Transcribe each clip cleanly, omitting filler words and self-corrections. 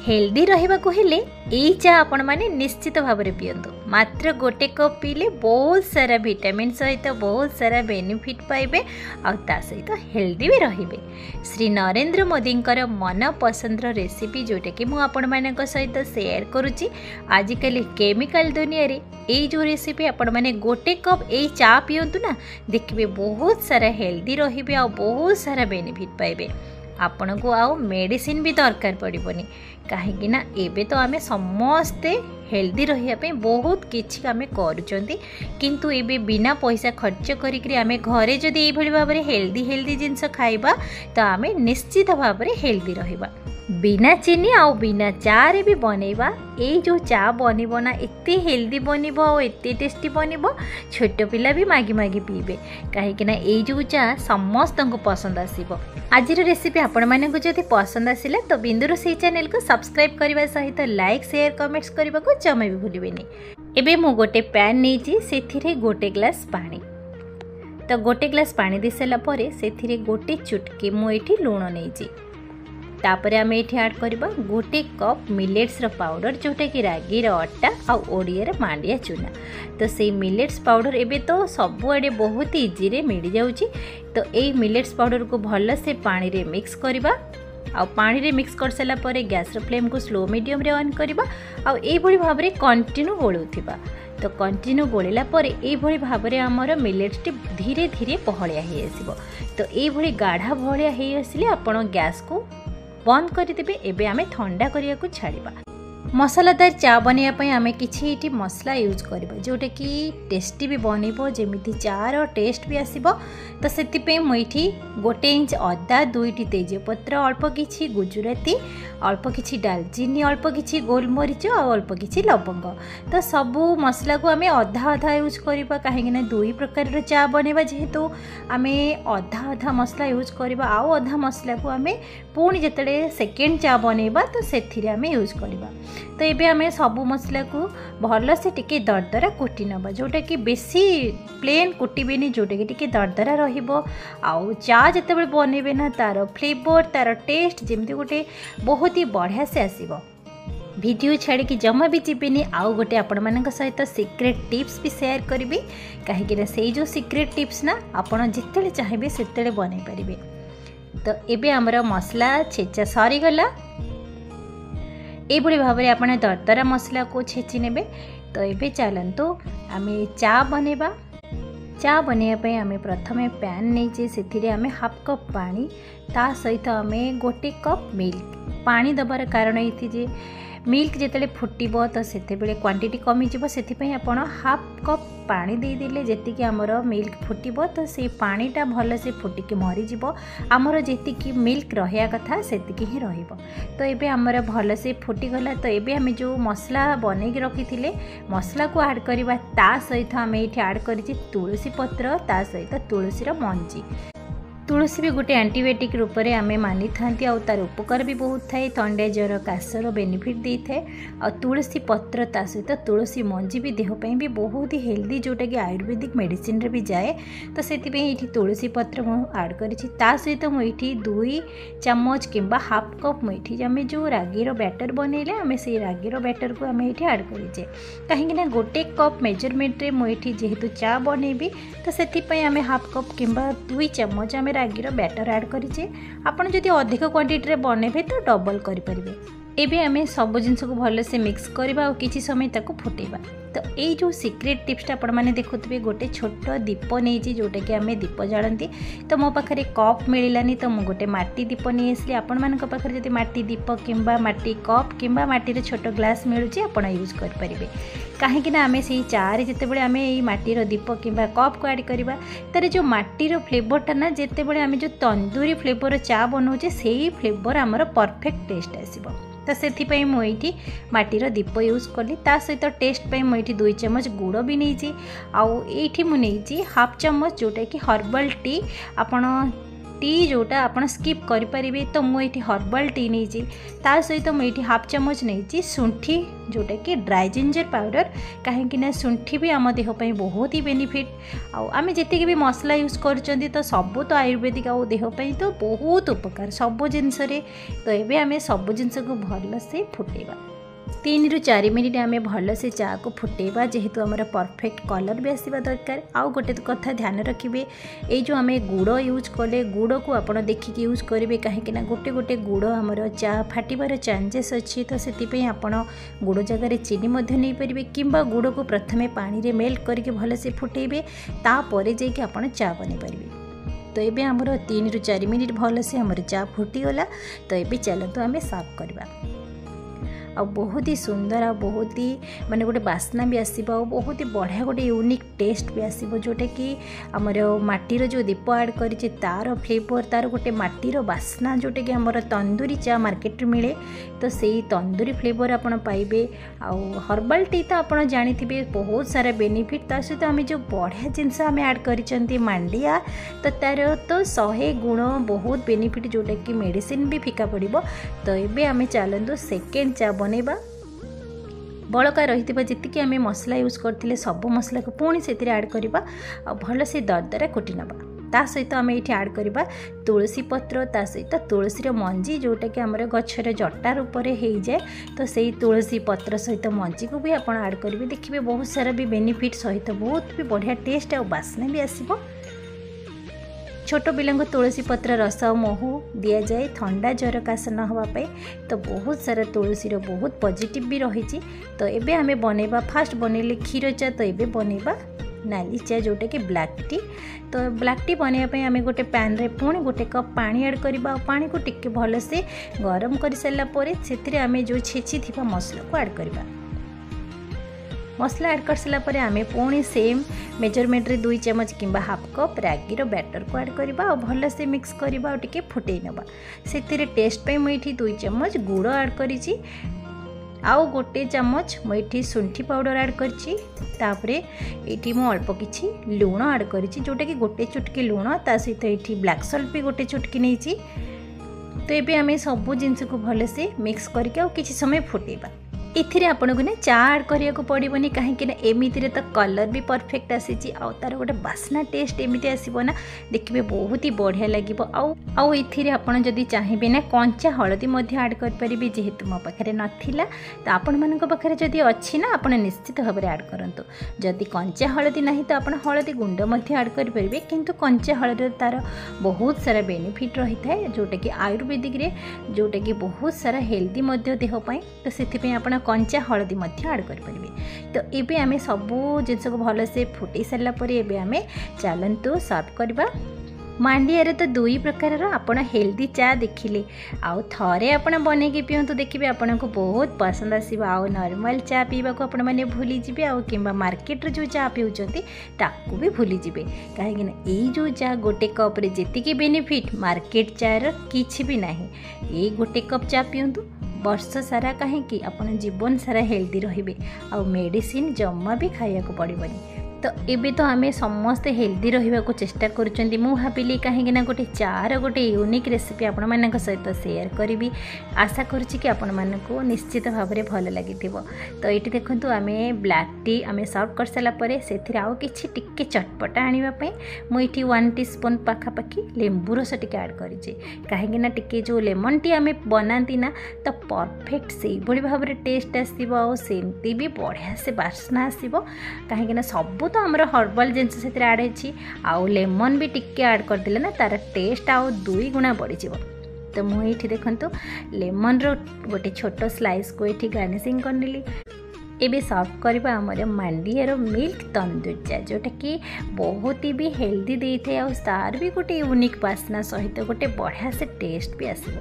Healthy रहिबा को हेले एई चा आपण माने निश्चित भाव में पियंतु। मात्र गोटे कप पीले बहुत सारा विटामिन सहित बहुत सारा बेनिफिट पाइबे और ता सहित हेल्दी भी रहिबे। श्री नरेंद्र मोदी मन पसंद रेसिपी जोटा कि मु आपण मानक सहित शेयर करुच्ची। आजिकल केमिकल दुनिया रे एई जो रेसिपी आपण माने गोटे कप एई चा पियंतु ना, देखिबे बहुत सारा हेल्दी रहिबे और बहुत सारा बेनिफिट पाइबे। आपण को आउ मेडिसिन भी दरकार पड़बनी, कहीं ना एबे तो आमे समस्ते हेल्दी रहिया बहुत किछि आमे करूचंती, किंतु एबे बिना पैसा खर्च करिकरी आमे घरे जदि एई भली भाबरे हेल्दी जिंस खाइबा तो आमे निश्चित भाबरे हेल्दी रहिबा। बिना चीनी आ बिना चा रे भी बनैबा ए जो चा बनिबो ना एते हेल्दी बनिबो और एते टेस्टी बनिबो, छोट पिला भी मागी मागी पीबे, कहीं ना ए जो चा समस्त को पसंद आसीबो। आज रेसिपी आपण माने को जदि पसंद आसिला तो बिंदु रोसई चैनल को सब्सक्राइब करबा सहित लाइक शेयर कमेंट्स करबा को जमा भी भूलिबेनी। एबे मु गोटे पैन नेची, सेथिरे गोटे ग्लास पानी, तो गोटे ग्लास पानी दे सला परे सेथिरे गोटे चुटकी मु एठी लूण नेची। तापरे आमे एठी ऐड करबा गोटे कप मिलेट्स रो पाउडर, जोटा कि रागी रो आटा आ ओडिया रो मांडिया चूना। तो से मिलेट्स पाउडर एबे तो सबुआडे बहुत इजी रे मिल जाउची। तो ए मिलेट्स पाउडर को भल से पानी रे मिक्स करबा आ पानी रे मिक्स कर सला परे गैस रो फ्लेम को स्लो मीडियम रे ऑन करबा आ ए भली भाव रे कंटिन्यू गोळुथिबा। तो कंटिन्यू गोळिला परे ए भली भाव रे हमर मिलेट्स टी धीरे धीरे पहळिया हे आसीबो। तो ए भली गाढ़ा भळिया हे आसिले आपण गैस को बंद करदेवे। एबे आमे ठंडा करिया को छाड़िबा। मसालादार चा बनैया आमे किछि एठी मसला यूज करबा, जोटा कि टेस्टी भी बनइबो, जेमिति चार टेस्ट भी आसीबो। तो सेति पे मुइठी गोटे इंच अदा, दुईटी तेजपत्र, अल्प किछि गुजराती, अल्प किछि दालचीनी, अल्प किछि गोलमरीच और अल्प किछि लवंग। तो सबू मसला को आमे अधा अधा यूज करबा, काहेकि ना दुई प्रकार रो चा बनैबा, जेहेतु आमे अधा अधा मसला यूज करबा आउ अधा मसला को आमे पुणी जेतले सेकेंड चा बनैबा तो सेथिरे आमे यूज करबा। तो ये आम सबू मसला को भल से टिके दरदरा कुटी नबा, जोटा कि बेसी प्लेन कुटीबेनी, जोटा कि टिके दरदरा रहिबो। आउ चा जेतेबेले बनैबे ना तार फ्लेवर तार टेस्ट जेमती गोटे बहुत ही बढ़िया से आसीबो। वीडियो छाड़ी कि जमा भी जीवेनी। आउ गोटे आपण मानक सहित सीक्रेट टिप्स भी शेयर करी, कहीं से जो सीक्रेट टिप्स ना आपण जितेले चाहिए सेतेले बनै पारिबे। तो एबे हमर मसला छेचा सरीगला। ये भाव में आपने दरदरा मसला को छेची नेबे। तो ये चलतु आम चा बनैबा। चा बनैया आम प्रथमे पैन नहीं से आम हाफ कप पानी, ता सहित आम गोटे कप मिल्क। पानी दबार कारण ये मिल्क जिते फुटब तो से क्वांटिटी कमिज, से आपण हाफ कप पानी देदेले जी आमर मिल्क फुटब तो से पानीटा भल से फुटिकी मरीज, आमर जी मिल्क रहा कथा से ही रहिबो। तो ये आमर भल से फुटीगला। तो ये आम जो मसला बनैकी रखी मसला को ऐड करवा, ता सहित आम ये ऐड कर तुलसी पत्र, ता सहित तुलसीर मंजी। तुलसी भी गोटे एंटीबायोटिक रूप में आम मानी था, तार उपकार भी बहुत थाए, थंडा ज्वर काशर बेनिफिट दे थाए। आ तुलसी पत्र ता सहित तुलसी मंजी भी देहपाई भी बहुत ही हेल्दी, जोटा कि आयुर्वेदिक मेडिसिन रे भी जाए। तो से तुलसी पत्र मुझे ऐड कर सहित मुझे 2 चम्मच किंबा हाफ कप मुझे आम जो रागीर बैटर बनैले आम से रागीर बैटर को आम ये ऐड करें, कहीं गोटे कप मेजरमेंट रे मुझे जेहेतु चा बनैबी तो से आम हाफ कप किंबा 2 चम्मच आम रागीर बैटर ऐड करें। आपड़ जदि अधिक क्वांटिटी रे बनैबे तो डबल करें। एबे आमे सब जिनस को भल से मिक्स करबा और किछि समय ताको फुटेबा। तो ये जो सीक्रेट टिप्सटा आपण माने देखुथिबे, गोटे छोट दीप नहीं जोटा कि आम दीप जालती। तो मो पाखे कप मिलानी तो मुझे गोटे माटी दीप नहीं आसली। आपण मान पाखे जब माटी दीप किंबा माटी कप किंबा माटीर छोट ग्लास मिलूँ आप यूज करेंगे, कहीं आम से चारे जितेबाला आम ये माटीर दीप किंबा कप को ऐड करवा, तार जो माटीर फ्लेवरटा ना जितेबाला आम जो तंदूरी फ्लेवर चा बनाऊे से फ्लेवर आमर परफेक्ट टेस्ट आसब। तो से मुझे माटीर दीप यूज कली, ता सहित टेस्ट पे मुझे 2 चम्मच गुड़ भी नहीं। आउ ये मुझे हाफ चम्मच जोटा कि हर्बल टी, आपण टी जोटा आपण स्किप करें तो मुझे हर्बल टी नहीं ता सहित मुझे हाफ चमच नहीं शुंठी जोटा कि ड्राई जिंजर पाउडर कहीं शुंठी भी आम देहपाई बहुत ही बेनिफिट आम जी भी मसला यूज कर तो सबू तो आयुर्वेदिक आ देहपाई तो बहुत उपकार सब जिनस तो ये आम सब जिनस को भल से फुटेबा 3 ରୁ 4 मिनिट आम भल से चा को फुटेबा जेहेतु आमर परफेक्ट कलर भी आसवा दरकार। आउ गोटे कथा ध्यान रखिए ये जो आम गुड़ यूज कले गुड़ को आपड़ देखिए यूज करेंगे कहीं गोटे गोटे गुड़ आमर चा फाटिबार चांसेस अच्छी तो से आपड़ गुड़ जगार चीनी नहीं पारे कि गुड़ को प्रथमे पानी रे मेल्ट करके भल से फुटेबे तापर जाकि आपड़ चा बन पारे। तो ये आमर 3 ରୁ 4 मिनिट भल से आमर चा फुटीगला तो ये चलतु आम सर्व करवा आ बहुत ही सुंदर आ बहुत ही माने गोटे बास्ना भी आसो बहुत ही बढ़िया गोटे यूनिक टेस्ट भी आसो जोटा कि आमर माटीर जो दीप ऐड करें तार फ्लेवर तार गोटे माटीर बास्ना जोटा कि आमर तंदूरी चा मार्केट मिले तो सही तंदूरी फ्लेवर आपड़ पाइबे। आउ हर्बल टी तो आप जानी बहुत सारा बेनिफिट ता सहित आम जो बढ़िया जिनस आम ऐड कर मांडिया तो तार तो 100 गुण बहुत बेनिफिट जोटा कि मेडिसिन भी फिका पड़ो। तो ये आम चलतु सेकेंड चा बनैबा बड़का रही जी आम मसला यूज करते सब मसला को पुणी से ऐड करवा भल से दरदरा कुटी नवा ता सहित आम ये ऐड करवा तुलसी पत्र ता सहित तुलसी मंजी जोटा कि आमर गचर जटा रूप में हो जाए तो सही तुलसी पत्र सहित मंजी को भी आप ऐड करेंगे देखिए बहुत सारा भी बेनिफिट सहित बहुत भी बढ़िया टेस्ट और बास्ना भी आसो। छोट पिला तुलसी पत्र रस महू दि जाए ठंडा ज्वर काश न होगापी तो बहुत सारा तुलसी बहुत पॉजिटिव भी रही। तो ये आम बनैबा फास्ट बनैले क्षीर चा तो ये बनैबा नाली चा जोटा कि ब्लैक टी। तो ब्लैक टी बनवाई आम गोटे पैन रे पुणी गोटे कप पानी ऐड करवा पानी को टिके भल से गरम कर सारापर से आम जो छेची थी मसला को ऐड करवा मसला ऐड कर सारापर आम पुणी सेम मेजरमेंट रे 2 चमच किंबा हाफ कप रागी बैटर को ऐड करवा और भल से मिक्स करवा और टिके फुटई नवा से टेस्ट पे मुझे 2 चमच गुड़ ऐड करी आउ गोटे चमच मुझे शुंठी पाउडर ऐड करपरे ये अल्प किसी लुण ऐड करी जोटा कि गोटे चुटकी लुण ता सहित ये ब्लैक सल्ट भी गोटे चुटकी नहीं। तो ये आम सब जिनस को भल से मिक्स करके किसी समय फुटेबा एथिरे आपन को ना चा ऐड करिया को पड़िबनी कहीं एमिति रे तो कलर भी परफेक्ट आसी आउ तार गोटे बास्ना टेस्ट एमिति आसीबो ना देखिबे बहुत ही बढ़िया लागिबो। आउ एथिरे आपन जदि चाहिबे ना कंचा हळदी मध्ये ऐड कर परिबे जेहेतु मो पाखरे नथिला तो आपन मानक पाखरे जदि अछि ना आपन निश्चित भाव में ऐड करंतु जदि कंचा हळदी नाही तो आपन हळदी गुंड मध्ये ऐड कर परिबे किंतु कंचा हळदी तार बहुत सारा बेनिफिट रही थाए जोटा कि आयुर्वेदिक रे जोटा कि बहुत सारा हेल्दी मध्ये देह पई तो सेति पई आपन कंचा हळदी मध्ये ऐड कर परिबे। तो एबे आमे सबू जिनस को भल से फुटई सारा पर एबे आमे चलंतु सर्व करबा। मांडिया तो 2 प्रकार आपड़ हेल्दी चा देखिले आउ थरे आपड़ बनैकी पिंतु देखिए आपन को बहुत पसंद आसो। आउ नॉर्मल चा पीवा को आपण मैंने भूली जी आउ कि मार्केट जो चा पीउचंती ताकू भी भूली जी कहीं यही जो चा गोटे कप रे जेतिकी बेनिफिट मार्केट चार किछि भी नाही ये गोटे कप चा पिंतु वर्ष सारा कहीं आपन जीवन सारा हेल्दी रहिबे आउ मेडिसिन जम्मा भी खाया को पड़िबनी। तो ये तो आम समस्ते हेल्दी रहा को चेष्टा करुँच मु भाविली कहीं गोटे चार गोटे यूनिक रेसिपी आपण मान सहित सेयार करी आशा करुच्ची कि आपण मानक निश्चित भाव में भल लगी। तो ये देखो आम ब्लैक टी आम सर्व कर सारापर से आउ कि टिके चटपटा आने मुझे 1 टीस्पून पाखापाखि लेंबू रस टिके ऐड करी कहीं टिके जो लेमन टी आम बनाती ना तो परफेक्ट से भाव में टेस्ट आसमती भी बढ़िया से बास्ना आसो कहीं सब तो आमर हर्बल जिनस से ऐड होती आउ लेमन भी टिके ऐड करदे ना तार टेस्ट आउ 2 गुणा बढ़ी। तो मुझे देखो लेमन रो गोटे छोट स्लाइस को ये गार्निशिंग करनेली एबे सर्व करबा हमर मांडियार मिल्क तंदूरी चा जोटा कि बहुत ही भी हेल्दी देते आ तार भी गोटे यूनिक बास्ना सहित गोटे बढ़िया से टेस्ट भी आसो।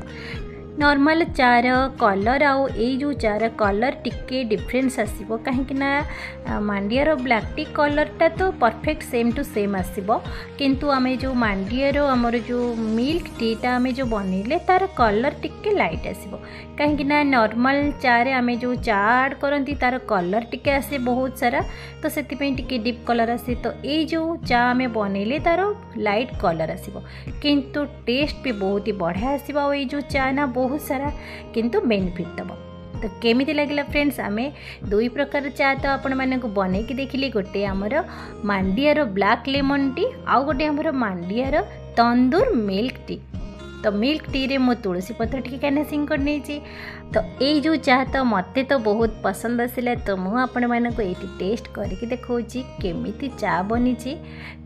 नॉर्मल चार कलर आउ जो चार कलर टिके डिफरेंस आसीबो कहीं मांडियार ब्लैक टी कलरटा तो परफेक्ट सेम टू सेम आसीबो किंतु आमे जो मांडियार आमर जो मिल्क टीटा आमे जो बनइले तार कलर टिके लाइट आसीबो कहीं नॉर्मल चारे आमे जो चा ऐड करंती तार कलर टिके आसे बहुत सारा तो सेति पे टिके डीप कलर आसे तो ये जो चा आमे बनइले तार लाइट कलर आसीबो किंतु टेस्ट भी बहुत ही बढ़िया आसीबो ये जो चा ना बहुत सारा किंतु बेनिफिट दब। तो केमिति लगिला फ्रेंड्स आमे दुई प्रकार चा तो आपण माने को बने की देखिली गोटे हमर मांडियार ब्लैक लेमन टी आउ गोटे हमर मांडियार तंदूर मिल्क टी। तो मिल्क टी रे मो तुलसी पत्र टी कैनासिंग कर नहीं तो ये जो चाह तो मते तो बहुत पसंद आसिला तो मु आपण माने को एटी टेस्ट करके देखौची केमिति चा बनी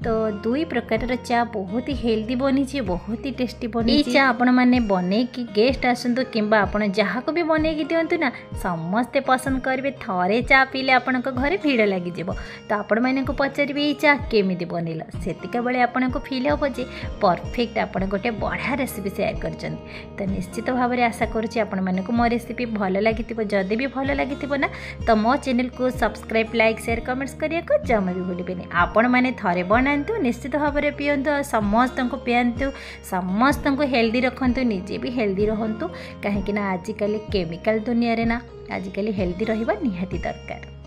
तो दुई प्रकार चा बहुत ही हेल्दी बनी बहुत ही टेस्टी बनी चा आपण माने बने कि गेस्ट आसंतु किंबा आपण जहा को भी बने की दियंतु ना समस्ते पसंद करबे थरे चा पीले आपण को घरे भीड़ लागि जेबो तो आपण माने को पचारिबे ई चा केमिति बनेला सेतिका बेले आपण को फील हो जे परफेक्ट आपण गोटे बढ़िया रेसिपी शेयर करछन। तो निश्चित भाव में आशा करुच्ची आपण माने को मो रेसिपी भल लगी जदि भी भल लगी ना तो मो चैनल को सब्सक्राइब लाइक शेयर कमेंट्स करिया को जमा भी भूलिबेनी आपण माने थरे बनांतु निश्चित भाव में पियंतु समस्त को पियंतु समस्त को हेल्दी रखंतु निजे भी हेल्दी रहंतु कहीं आजिकल केमिकल दुनिया रे ना आजिकल हेल्दी रहिबा निहाती दरकार।